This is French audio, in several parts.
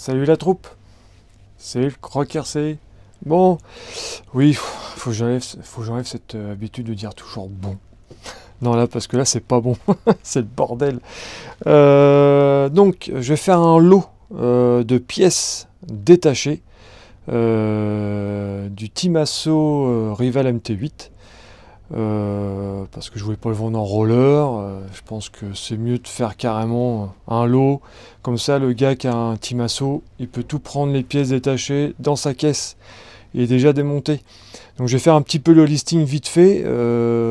Salut la troupe. C'est le Croc RC. Bon, oui, faut que j'enlève cette habitude de dire toujours bon. Non là, parce que là c'est pas bon, c'est le bordel. Donc, je vais faire un lot de pièces détachées du Timasso Rival MT8. Parce que je voulais pas le vendre en roller, je pense que c'est mieux de faire carrément un lot, comme ça le gars qui a un Timasso, il peut tout prendre les pièces détachées dans sa caisse, il est déjà démonté. Donc je vais faire un petit peu le listing vite fait,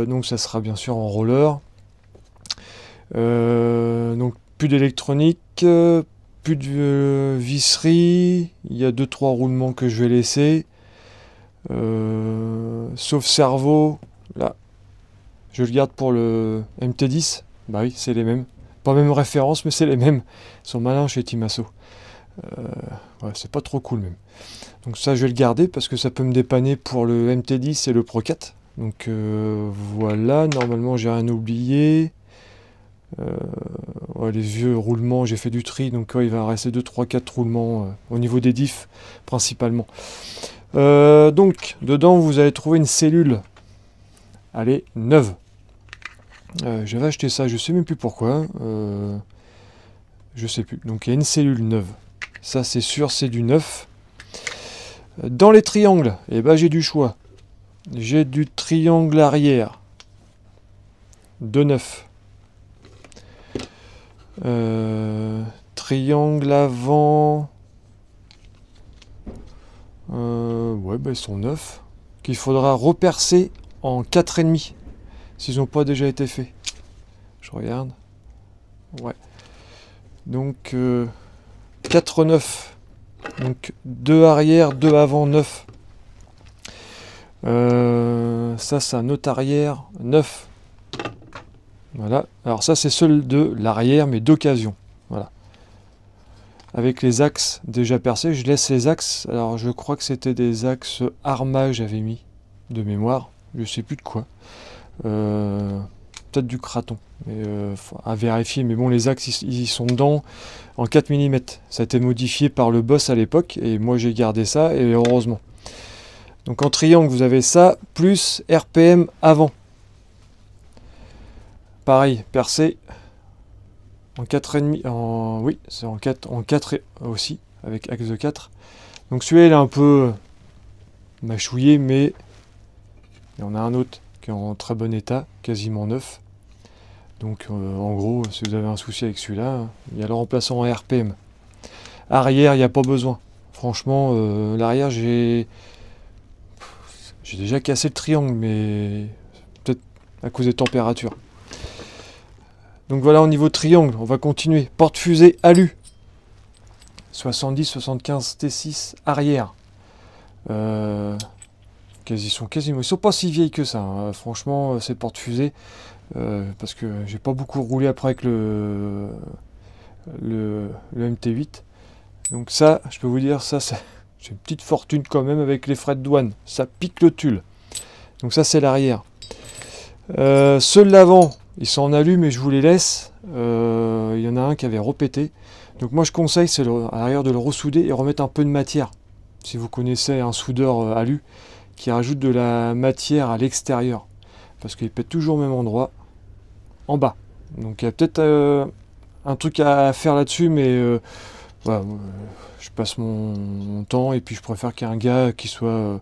donc ça sera bien sûr en roller. Donc plus d'électronique, plus de visserie, il y a 2-3 roulements que je vais laisser, sauf cerveau. Là, je le garde pour le MT10. Bah oui, c'est les mêmes. Pas même référence, mais c'est les mêmes. Ils sont malins chez Timasso. Ouais, c'est pas trop cool même. Donc ça, je vais le garder parce que ça peut me dépanner pour le MT10 et le Pro 4. Donc voilà, normalement j'ai rien oublié. Ouais, les vieux roulements, j'ai fait du tri, donc il va rester 2, 3, 4 roulements au niveau des diffs principalement. Donc, dedans, vous allez trouver une cellule. Elle est neuve. J'avais acheté ça, je sais même plus pourquoi. Je sais plus. Donc il y a une cellule neuve. Ça c'est sûr, c'est du neuf. Dans les triangles, eh ben, j'ai du choix. J'ai du triangle arrière de neuf. Triangle avant. Ouais, ben, ils sont neufs. Qu'il faudra repercer en 4,5. S'ils n'ont pas déjà été faits. Je regarde. Ouais. Donc 4 9. Donc 2 arrière, 2 avant, 9. Ça c'est un autre arrière, 9. Voilà. Alors ça c'est seul de l'arrière, mais d'occasion. Voilà. Avec les axes déjà percés, je laisse les axes. Alors je crois que c'était des axes Arma, j'avais mis de mémoire. Je sais plus de quoi. Peut-être du Kraton, mais à vérifier. Mais bon, les axes ils sont dedans en 4 mm. Ça a été modifié par le boss à l'époque et moi j'ai gardé ça et heureusement. Donc en triangle vous avez ça plus RPM avant. Pareil, percé en 4,5. Oui, c'est en 4 aussi avec axe de 4. Donc celui-là il est un peu mâchouillé, mais il y en a un autre qui est en très bon état, quasiment neuf. Donc en gros, si vous avez un souci avec celui-là, il y a le remplaçant en RPM. Arrière, il n'y a pas besoin. Franchement, l'arrière, j'ai déjà cassé le triangle, mais peut-être à cause des températures. Donc voilà, au niveau triangle, on va continuer. Porte-fusée alu. 70-75 T6 arrière. Ils sont pas si vieilles que ça, hein. Franchement, ces porte-fusées. Parce que j'ai pas beaucoup roulé après avec le MT8. Donc ça, je peux vous dire, ça c'est une petite fortune quand même avec les frais de douane. Ça pique le tulle. Donc ça c'est l'arrière. Ceux de l'avant, ils sont en alu, mais je vous les laisse. Il y en a un qui avait repété. Donc moi je conseille, c'est à l'arrière de le ressouder et remettre un peu de matière. Si vous connaissez un soudeur alu qui rajoute de la matière à l'extérieur. Parce qu'il pète toujours au même endroit, en bas. Donc il y a peut-être un truc à faire là-dessus, mais voilà, je passe mon temps et puis je préfère qu'un gars qui soit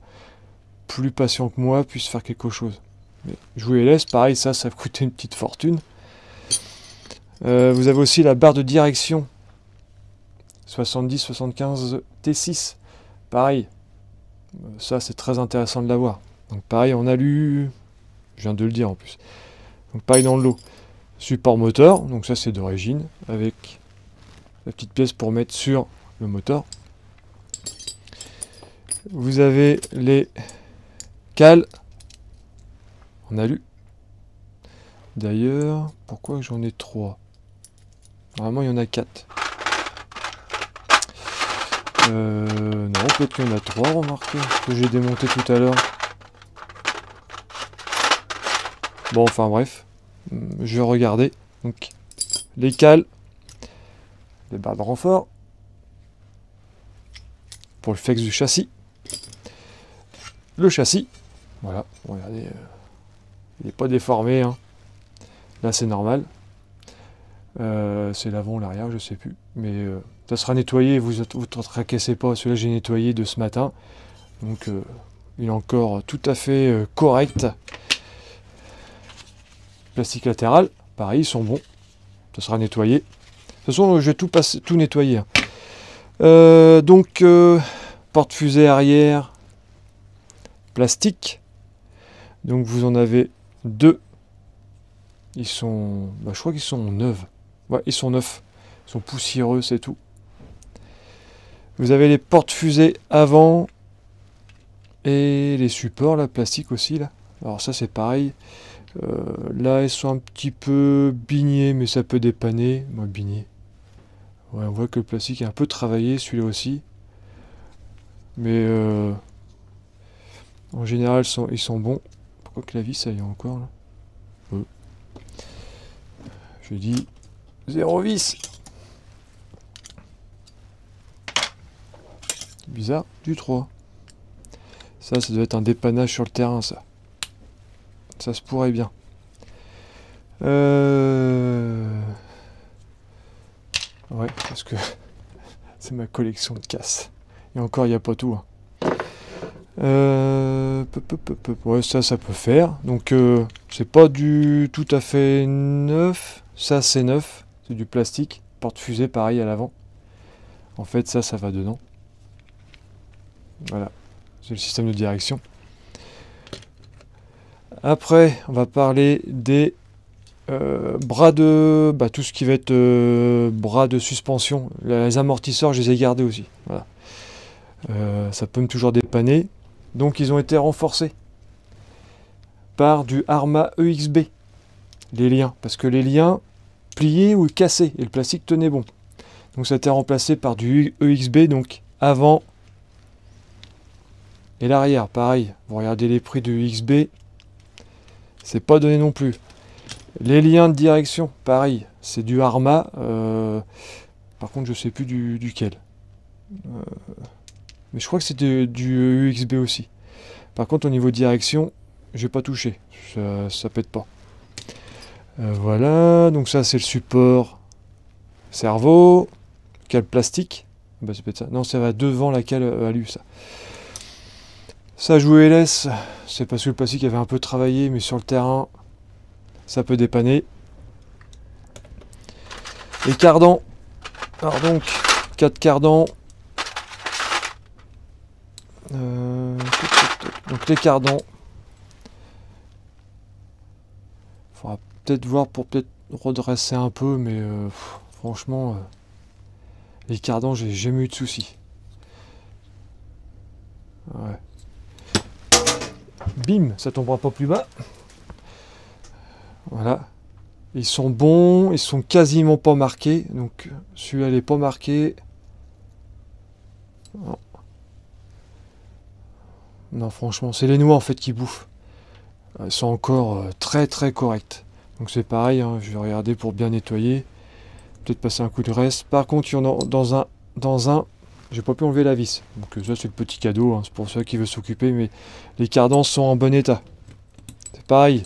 plus patient que moi puisse faire quelque chose. Mais je vous les laisse, pareil, ça va coûter une petite fortune. Vous avez aussi la barre de direction 70-75 T6, pareil. Ça c'est très intéressant de l'avoir. Donc pareil en alu, je viens de le dire en plus. Donc pareil dans le lot. Support moteur, donc ça c'est d'origine, avec la petite pièce pour mettre sur le moteur. Vous avez les cales en alu. D'ailleurs, pourquoi j'en ai 3? Normalement il y en a 4. Non, peut-être qu'il y en a 3, remarquez, que j'ai démonté tout à l'heure. Bon, enfin bref, je vais regarder. Donc, les cales, les barres de renfort, pour le flex du châssis. Le châssis, voilà, regardez, il n'est pas déformé, hein. Là c'est normal. C'est l'avant ou l'arrière, je sais plus. Mais ça sera nettoyé, vous ne tracassez pas. Celui-là j'ai nettoyé de ce matin. Donc il est encore tout à fait correct. Plastique latéral, pareil, ils sont bons. Ça sera nettoyé. De toute façon, je vais tout nettoyer, hein. Donc, porte-fusée arrière, plastique. Donc vous en avez deux. Ils sont... Bah, je crois qu'ils sont neufs. Ouais, ils sont neufs. Ils sont poussiéreux, c'est tout. Vous avez les porte-fusées avant. Et les supports, là, plastique aussi, là. Alors ça, c'est pareil. Là, ils sont un petit peu bignés, mais ça peut dépanner. Moi, bigné. Ouais, on voit que le plastique est un peu travaillé, celui-là aussi. Mais en général, ils sont bons. Pourquoi que la vis, ça y est encore, là? Je dis 0 vis. Bizarre, du 3. Ça doit être un dépannage sur le terrain, ça. Ça se pourrait bien. Ouais, parce que c'est ma collection de casses. Et encore, il n'y a pas tout, hein. Ouais, ça peut faire. Donc, c'est pas du tout à fait neuf. Ça, c'est neuf. C'est du plastique. Porte-fusée, pareil, à l'avant. En fait, ça va dedans. Voilà. C'est le système de direction. Après, on va parler des bras de... Bah, tout ce qui va être bras de suspension. Les amortisseurs, je les ai gardés aussi. Voilà. Ça peut me toujours dépanner. Donc, ils ont été renforcés par du Arma EXB. Les liens. Parce que les liens pliaient ou cassaient. Et le plastique tenait bon. Donc, ça a été remplacé par du EXB. Donc, avant et l'arrière. Pareil. Vous regardez les prix du EXB. C'est pas donné non plus. Les liens de direction, pareil, c'est du Arma. Par contre, je sais plus duquel. Mais je crois que c'était du UXB aussi. Par contre, au niveau direction, j'ai pas touché. Ça pète pas. Voilà, donc ça c'est le support cerveau. Cale plastique. Bah, c'est peut-être ça. Non, ça va devant la cale alu, ça. Ça joue LS, c'est parce que le plastique avait un peu travaillé, mais sur le terrain, ça peut dépanner. Les cardans. Alors donc, 4 cardans. Donc les cardans. Faudra peut-être voir pour peut-être redresser un peu, mais franchement, les cardans, j'ai jamais eu de soucis. Ouais. Bim, ça tombera pas plus bas. Voilà. Ils sont bons, ils sont quasiment pas marqués. Donc celui-là n'est pas marqué. Non. Non, franchement, c'est les noix en fait qui bouffent. Ils sont encore très très corrects. Donc c'est pareil, hein, je vais regarder pour bien nettoyer. Peut-être passer un coup de reste. Par contre, il y en a dans un, j'ai pas pu enlever la vis. Donc ça c'est le petit cadeau, hein, c'est pour ceux qui veulent s'occuper. Mais les cardans sont en bon état. C'est pareil.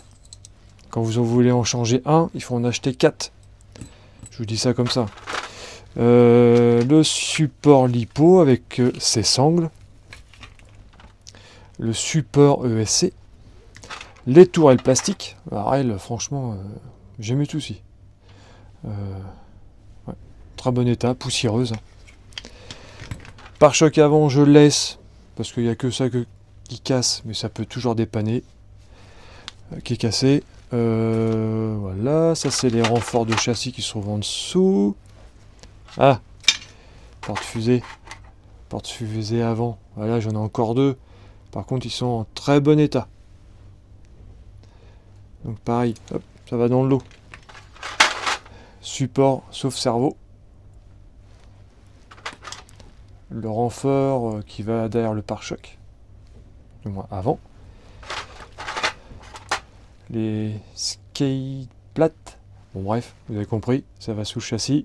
Quand vous en voulez en changer un, il faut en acheter 4. Je vous dis ça comme ça. Le support lipo avec ses sangles. Le support ESC. Les tourelles plastiques. Alors elles, franchement, j'ai mis tout aussi. Ouais. Très bon état, poussiéreuse. Pare-choc avant, je le laisse. Parce qu'il n'y a que ça qui casse, mais ça peut toujours dépanner. Qui est cassé. Voilà, ça c'est les renforts de châssis qui se trouvent en dessous. Ah, porte-fusée. Porte-fusée avant. Voilà, j'en ai encore 2. Par contre, ils sont en très bon état. Donc pareil, hop, ça va dans le lot. Support, sauf cerveau. Le renfort qui va derrière le pare-choc. Du moins avant. Les skate plates. Bon bref, vous avez compris, ça va sous le châssis.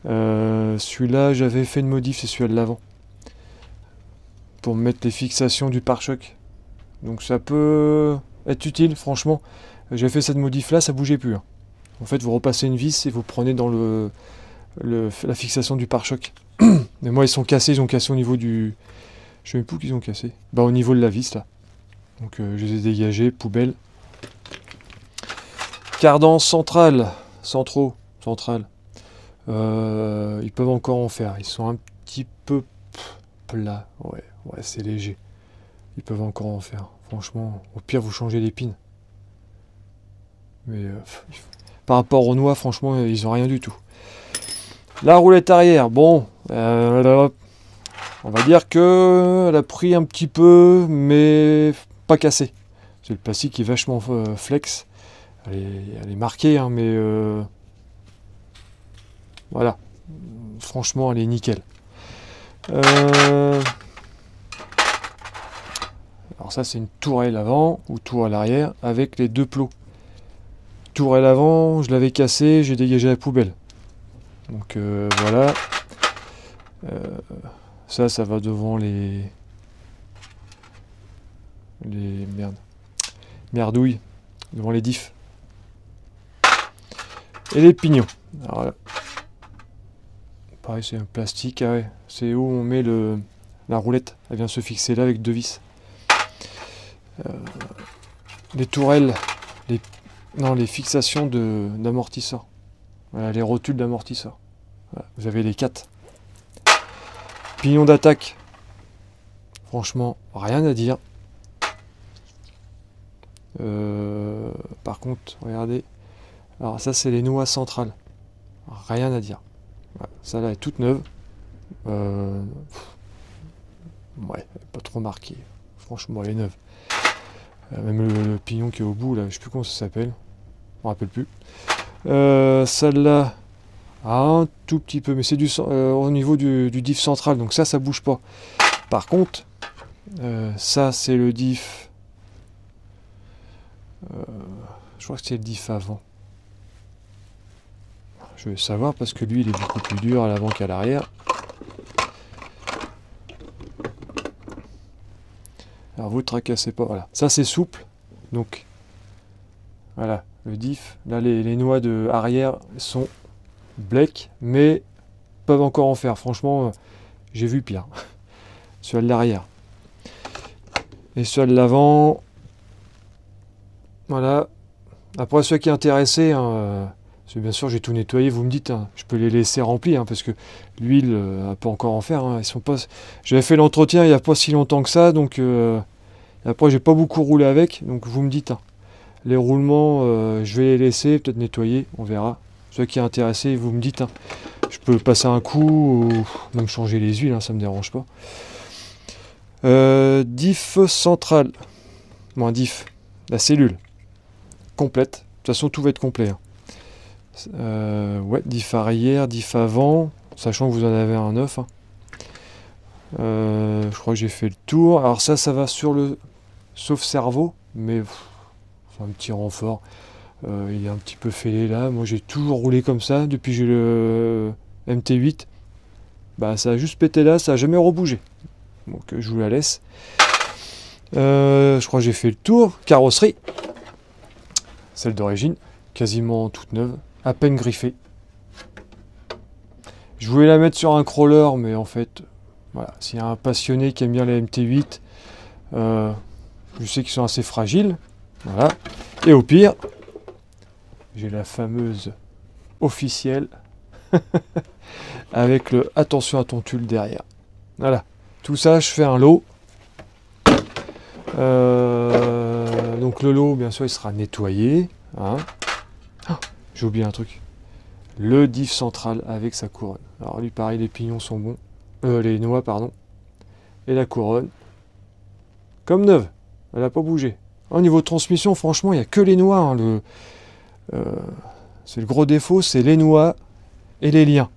Celui-là, j'avais fait une modif, c'est celui-là de l'avant. pour mettre les fixations du pare-choc. Donc ça peut être utile, franchement. J'ai fait cette modif là, ça bougeait plus. Hein. En fait, vous repassez une vis et vous prenez dans la fixation du pare-choc. Mais moi, ils sont cassés, ils ont cassé au niveau du... Je sais même plus qu'ils ont cassé. Bah, au niveau de la vis, là. Donc, je les ai dégagés, poubelle. Cardan central, centrale. Ils peuvent encore en faire. Ils sont un petit peu plats. Ouais, c'est léger. Ils peuvent encore en faire. Franchement, au pire, vous changez les pins. Mais par rapport aux noix, franchement, ils ont rien du tout. La roulette arrière, bon, on va dire que elle a pris un petit peu, mais pas cassé. C'est le plastique qui est vachement flex. Elle est marquée, hein, mais voilà. Franchement, elle est nickel. Alors ça, c'est une tourelle avant ou tourelle arrière avec les deux plots. Tourelle avant, je l'avais cassé, j'ai dégagé la poubelle. Donc voilà. Ça va devant les merdouilles, devant les diffs. Et les pignons. Alors là, pareil, c'est un plastique. Ah ouais, c'est où on met la roulette. Elle vient se fixer là avec deux vis. Les tourelles, les fixations d'amortisseurs. Voilà, les rotules d'amortisseurs. Voilà, vous avez les 4. Pignon d'attaque. Franchement, rien à dire. Par contre, regardez. Alors ça, c'est les noix centrales. Rien à dire. Voilà, ça là est toute neuve. Ouais, pas trop marquée. Franchement, elle est neuve. Même le pignon qui est au bout, là, je sais plus comment ça s'appelle. Je me rappelle plus. Celle-là, un tout petit peu, mais c'est au niveau du diff central, donc ça bouge pas. Par contre, ça c'est le diff. Je crois que c'est le diff avant. Je vais savoir parce que lui il est beaucoup plus dur à l'avant qu'à l'arrière. Alors vous tracassez pas, voilà. Ça c'est souple, donc voilà, le diff. Là les noix de arrière sont black, mais peuvent encore en faire. Franchement, j'ai vu pire. Celui de l'arrière. Et celui de l'avant, voilà. Après, ceux qui est intéressé, hein, bien sûr, j'ai tout nettoyé. Vous me dites, hein, je peux les laisser remplis, hein, parce que l'huile, elle peut encore en faire. Hein, ils sont pas. J'avais fait l'entretien il n'y a pas si longtemps que ça, donc après, j'ai pas beaucoup roulé avec. Donc, vous me dites, hein, les roulements, je vais les laisser, peut-être nettoyer, on verra. Ceux qui est intéressé, vous me dites. Hein, je peux passer un coup ou même changer les huiles, hein, ça me dérange pas. Diff central. Bon, un diff. La cellule. Complète. De toute façon, tout va être complet. Hein. Ouais, diff arrière, diff avant. Sachant que vous en avez un neuf. Hein. Je crois que j'ai fait le tour. Alors ça va sur le sauve-cerveau. Mais c'est un petit renfort. Il est un petit peu fêlé là. Moi, j'ai toujours roulé comme ça depuis que j'ai le MT8. Bah, ça a juste pété là. Ça n'a jamais rebougé. Donc je vous la laisse. Je crois que j'ai fait le tour. Carrosserie. Celle d'origine. Quasiment toute neuve. À peine griffée. Je voulais la mettre sur un crawler, mais en fait, voilà. S'il y a un passionné qui aime bien les MT8, je sais qu'ils sont assez fragiles. Voilà. Et au pire, j'ai la fameuse officielle avec le attention à ton tulle derrière. Voilà. Tout ça, je fais un lot. Donc le lot, bien sûr, il sera nettoyé. Hein. Oh, j'ai oublié un truc. Le diff central avec sa couronne. Alors lui, pareil, les pignons sont bons. Les noix, pardon. Et la couronne. Comme neuve. Elle n'a pas bougé. Au niveau de transmission, franchement, il n'y a que les noix. Hein, c'est le gros défaut, c'est les noix et les liens.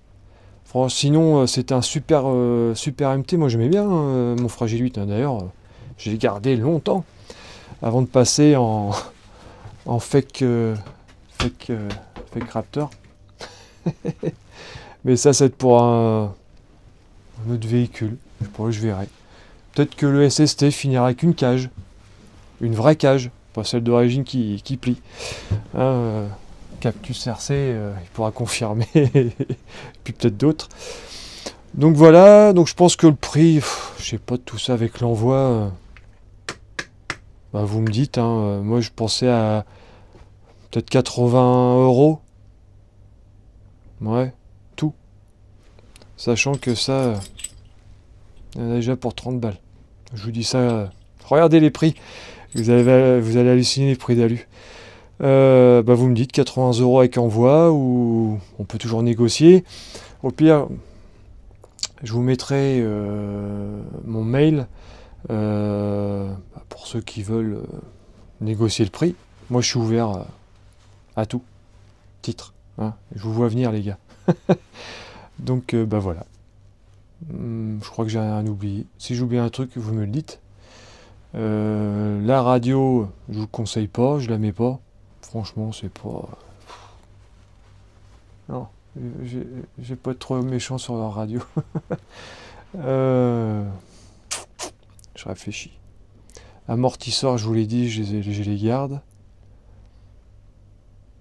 Sinon, c'était un super MT. Moi, j'aimais bien mon Fragile 8. Hein. D'ailleurs, j'ai gardé longtemps avant de passer en fake Raptor. Mais ça, c'est pour un autre véhicule. Je verrai. peut-être que le SST finira avec une cage. Une vraie cage, pas celle d'origine qui plie. Hein, Cactus RC, il pourra confirmer, et puis peut-être d'autres. Donc voilà, donc je pense que le prix, je sais pas, tout ça avec l'envoi, bah vous me dites, hein, moi je pensais à peut-être 80 €. Ouais, tout. Sachant que ça, il y en a déjà pour 30 balles. Je vous dis ça, regardez les prix, vous allez halluciner les prix d'Alu. Bah vous me dites 80 € avec envoi, ou on peut toujours négocier. Au pire, je vous mettrai mon mail pour ceux qui veulent négocier le prix. Moi je suis ouvert à tout titre. Hein. Je vous vois venir les gars. Donc bah voilà. Je crois que j'ai rien oublié. Si j'oublie un truc, vous me le dites. La radio, je vous le conseille pas, je la mets pas. Franchement, c'est pas... Non, j'ai pas être trop méchant sur la radio. Je réfléchis. Amortisseurs, je vous l'ai dit, je les garde.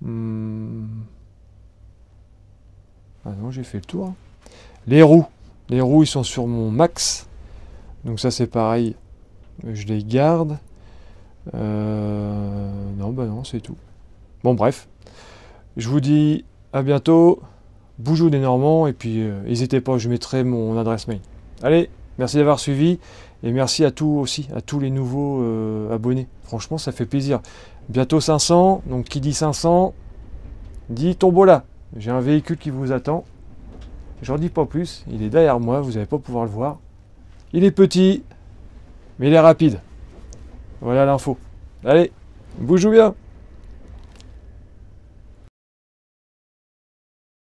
Ah non, j'ai fait le tour. Les roues, ils sont sur mon max. Donc ça c'est pareil. Je les garde. Non, bah non, c'est tout. Bon, bref. Je vous dis à bientôt. Boujou des Normands. Et puis, n'hésitez pas, je mettrai mon adresse mail. Allez, merci d'avoir suivi. Et merci à tous les nouveaux abonnés. Franchement, ça fait plaisir. Bientôt 500. Donc, qui dit 500, dit tombola. J'ai un véhicule qui vous attend. J'en dis pas plus. Il est derrière moi. Vous n'allez pas pouvoir le voir. Il est petit. Mais il est rapide. Voilà l'info. Allez, bougez bien.